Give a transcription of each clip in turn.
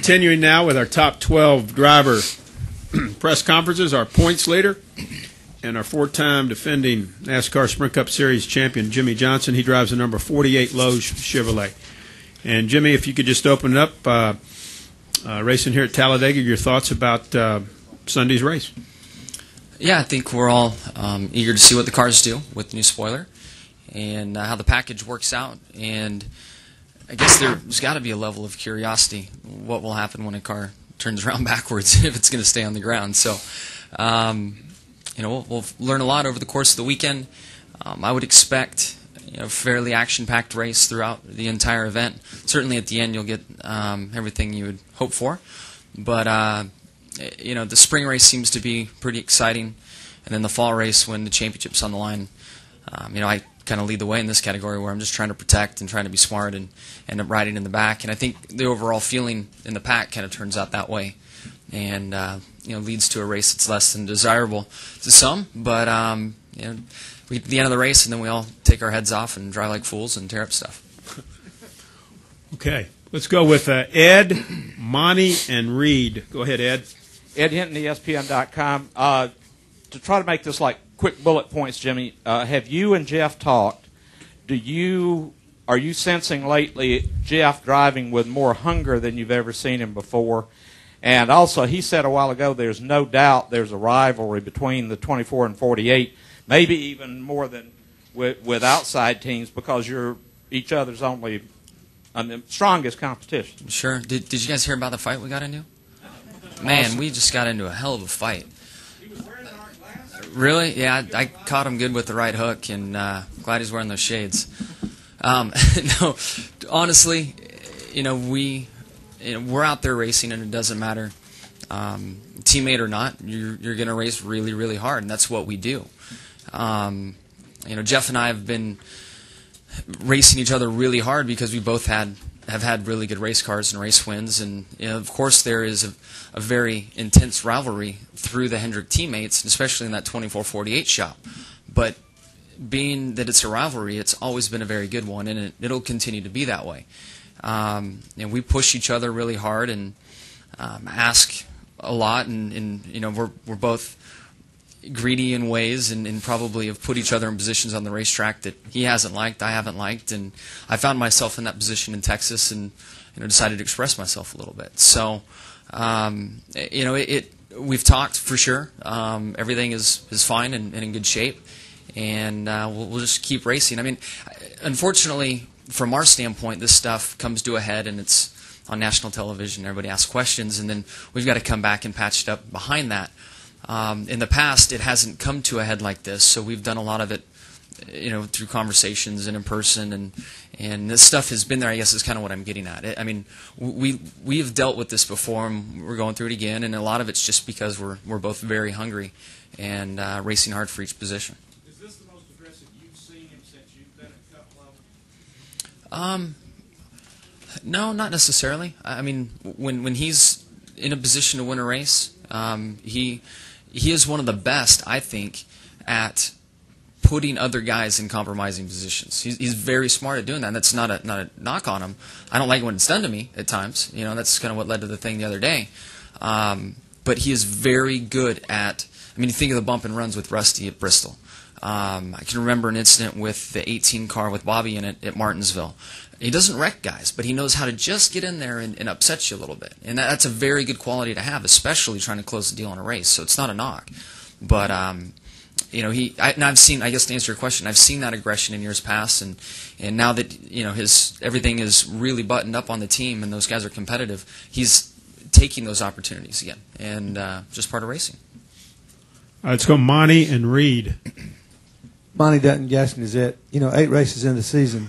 Continuing now with our top 12 driver press conferences, our points leader and our four-time defending NASCAR Sprint Cup Series champion, Jimmie Johnson. He drives the number 48 Lowe's Chevrolet. And, Jimmy, if you could just open it up, racing here at Talladega, your thoughts about Sunday's race. Yeah, I think we're all eager to see what the cars do with the new spoiler and how the package works out. And I guess there's got to be a level of curiosity. What will happen when a car turns around backwards if it's going to stay on the ground? So, we'll learn a lot over the course of the weekend. I would expect fairly action-packed race throughout the entire event. Certainly at the end you'll get everything you would hope for. But, the spring race seems to be pretty exciting. And then the fall race when the championship's on the line, I kind of lead the way in this category where I'm just trying to protect and trying to be smart and end up riding in the back. And I think the overall feeling in the pack kind of turns out that way and, leads to a race that's less than desirable to some. But, we get to the end of the race and then we all take our heads off and drive like fools and tear up stuff. Okay. Let's go with Ed, Monty, and Reed. Go ahead, Ed. Ed Hinton, ESPN.com. To try to make this like quick bullet points, Jimmy, have you and Jeff talked? Are you sensing lately Jeff driving with more hunger than you've ever seen him before? And also, he said a while ago there's no doubt there's a rivalry between the 24 and 48, maybe even more than with outside teams because you're each other's only strongest competition. Sure. Did you guys hear about the fight we got into? Man, we just got into a hell of a fight. Really? Yeah, I caught him good with the right hook, and glad he's wearing those shades. No, honestly, we're out there racing, and it doesn't matter, teammate or not. You're going to race really, really hard, and that's what we do. Jeff and I have been racing each other really hard because we both have had really good race cars and race wins, and of course there is a very intense rivalry through the Hendrick teammates, especially in that 24-48 shop. But being that it's a rivalry, it's always been a very good one, and it'll continue to be that way. We push each other really hard and ask a lot, and we're both greedy in ways and probably have put each other in positions on the racetrack that he hasn't liked, I haven't liked, and I found myself in that position in Texas and decided to express myself a little bit. So, we've talked for sure. Everything is fine and in good shape, and we'll just keep racing. I mean, unfortunately, from our standpoint, this stuff comes to a head and it's on national television. Everybody asks questions, and then we've got to come back and patch it up behind that. In the past, it hasn't come to a head like this, so we've done a lot of it, through conversations and in person, and this stuff has been there. I guess is kind of what I'm getting at. I mean, we've dealt with this before, and we're going through it again, and a lot of it's just because we're both very hungry and racing hard for each position. Is this the most aggressive you've seen him since you've been at Cup level? No, not necessarily. I mean, when he's in a position to win a race, he is one of the best, I think, at putting other guys in compromising positions. He's very smart at doing that, and that's not a knock on him. I don't like it when it's done to me at times. That's kind of what led to the thing the other day. But he is very good at, you think of the bump and runs with Rusty at Bristol. I can remember an incident with the 18 car with Bobby in it at Martinsville. He doesn't wreck guys, but he knows how to just get in there and upset you a little bit. And that's a very good quality to have, especially trying to close the deal in a race. So it's not a knock. But, and I've seen, I guess to answer your question, I've seen that aggression in years past. And now that, everything is really buttoned up on the team and those guys are competitive, he's taking those opportunities again. And just part of racing. All right, let's go Monty and Reed. Monty Dutton, Gaston Gazette. 8 races in the season,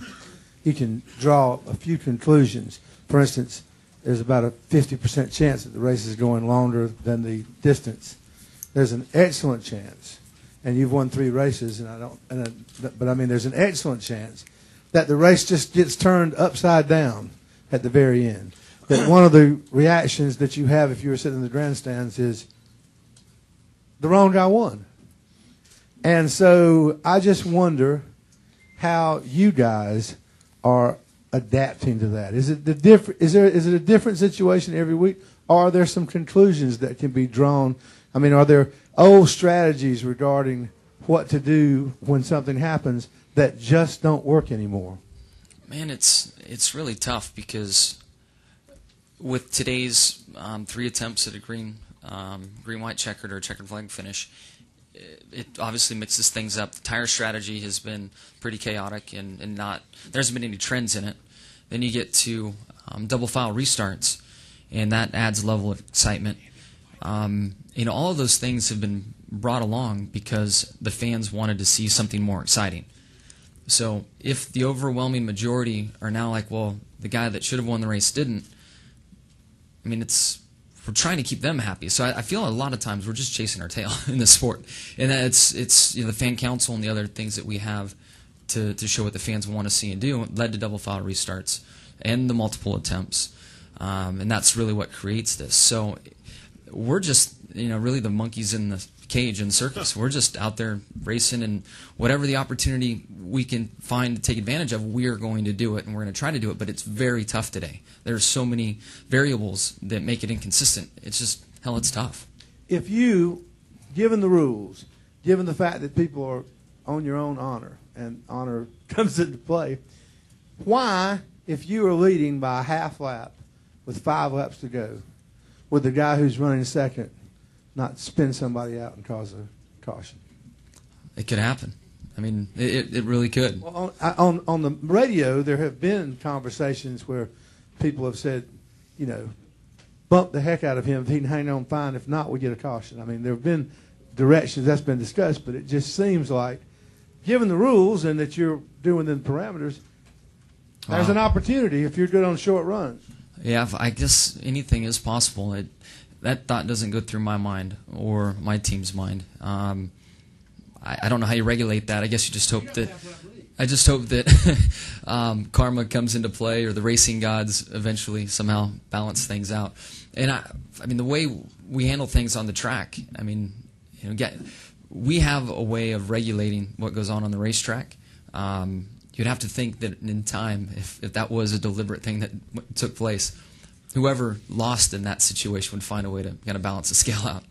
you can draw a few conclusions. For instance, there's about a 50% chance that the race is going longer than the distance. There's an excellent chance, and you've won 3 races, but there's an excellent chance that the race just gets turned upside down at the very end. That one of the reactions that you have if you were sitting in the grandstands is, the wrong guy won. And so I just wonder how you guys are adapting to that? Is it is it a different situation every week, or are there some conclusions that can be drawn? I mean, are there old strategies regarding what to do when something happens that just don't work anymore? Man, it's really tough because with today's 3 attempts at a green, white checkered or checkered flag finish, it obviously mixes things up. The tire strategy has been pretty chaotic and not there hasn't been any trends in it. Then you get to double file restarts, and that adds a level of excitement. All of those things have been brought along because the fans wanted to see something more exciting. So if the overwhelming majority are now like, well, the guy that should have won the race didn't, I mean, we're trying to keep them happy. So I feel a lot of times we're just chasing our tail in the sport. And it's the fan council and the other things that we have to show what the fans want to see and do led to double file restarts and the multiple attempts. And that's really what creates this. So we're just, really the monkeys in the cage in the circus. We're just out there racing, and whatever the opportunity we can find to take advantage of, we are going to do it, and we're going to try to do it. But it's very tough today. There's so many variables that make it inconsistent. It's just, hell, it's tough. If you, given the rules, given the fact that people are on your own honor, and honor comes into play, why, if you are leading by a half lap with 5 laps to go, would the guy who's running second not spin somebody out and cause a caution? It could happen. I mean, it really could. Well, on the radio, there have been conversations where people have said, bump the heck out of him if he can hang on fine. If not, we get a caution. I mean, there have been directions that's been discussed, but it just seems like, given the rules and that you're doing the parameters, there's an opportunity if you're good on short runs. Yeah, I guess anything is possible. That thought doesn't go through my mind or my team's mind. I don't know how you regulate that. I guess you just hope that. I just hope that karma comes into play, or the racing gods eventually somehow balance things out. And I mean, the way we handle things on the track. I mean, we have a way of regulating what goes on the racetrack. You'd have to think that in time, if that was a deliberate thing that took place, whoever lost in that situation would find a way to kind of balance the scale out.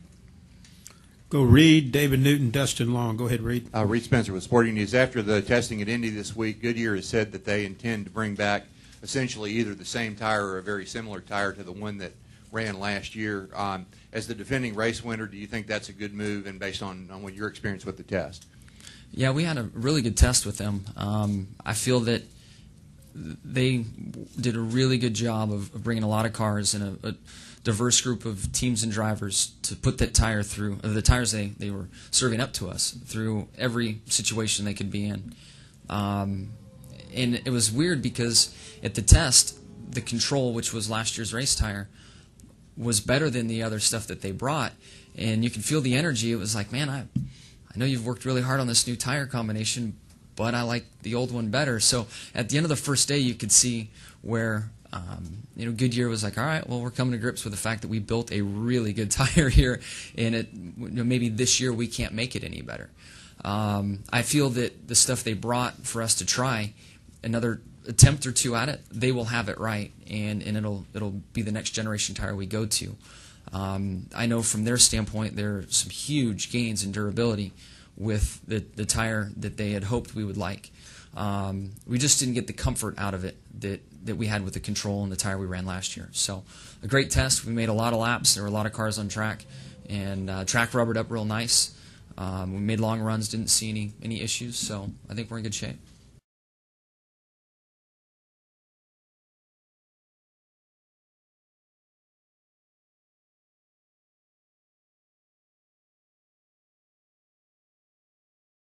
Go Reed, David Newton, Dustin Long. Go ahead, Reed. Reed Spencer with Sporting News. After the testing at Indy this week, Goodyear has said that they intend to bring back essentially either the same tire or a very similar tire to the one that ran last year. As the defending race winner, do you think that's a good move, and based on what your experience with the test? Yeah, we had a really good test with them. I feel that they did a really good job of bringing a lot of cars and a diverse group of teams and drivers to put that tire through, the tires they were serving up to us, through every situation they could be in. And it was weird because at the test, the control, which was last year's race tire, was better than the other stuff that they brought. And you can feel the energy. It was like, man, I know you've worked really hard on this new tire combination, but I like the old one better. So at the end of the first day, you could see where Goodyear was like, all right, well, we're coming to grips with the fact that we built a really good tire here, and maybe this year we can't make it any better. I feel that the stuff they brought for us to try, another attempt or two at it, they will have it right, and it'll be the next generation tire we go to. I know from their standpoint there are some huge gains in durability with the tire that they had hoped we would like. We just didn't get the comfort out of it that we had with the control and the tire we ran last year. So a great test. We made a lot of laps. There were a lot of cars on track, and track rubbered up real nice. We made long runs, didn't see any issues, so I think we're in good shape.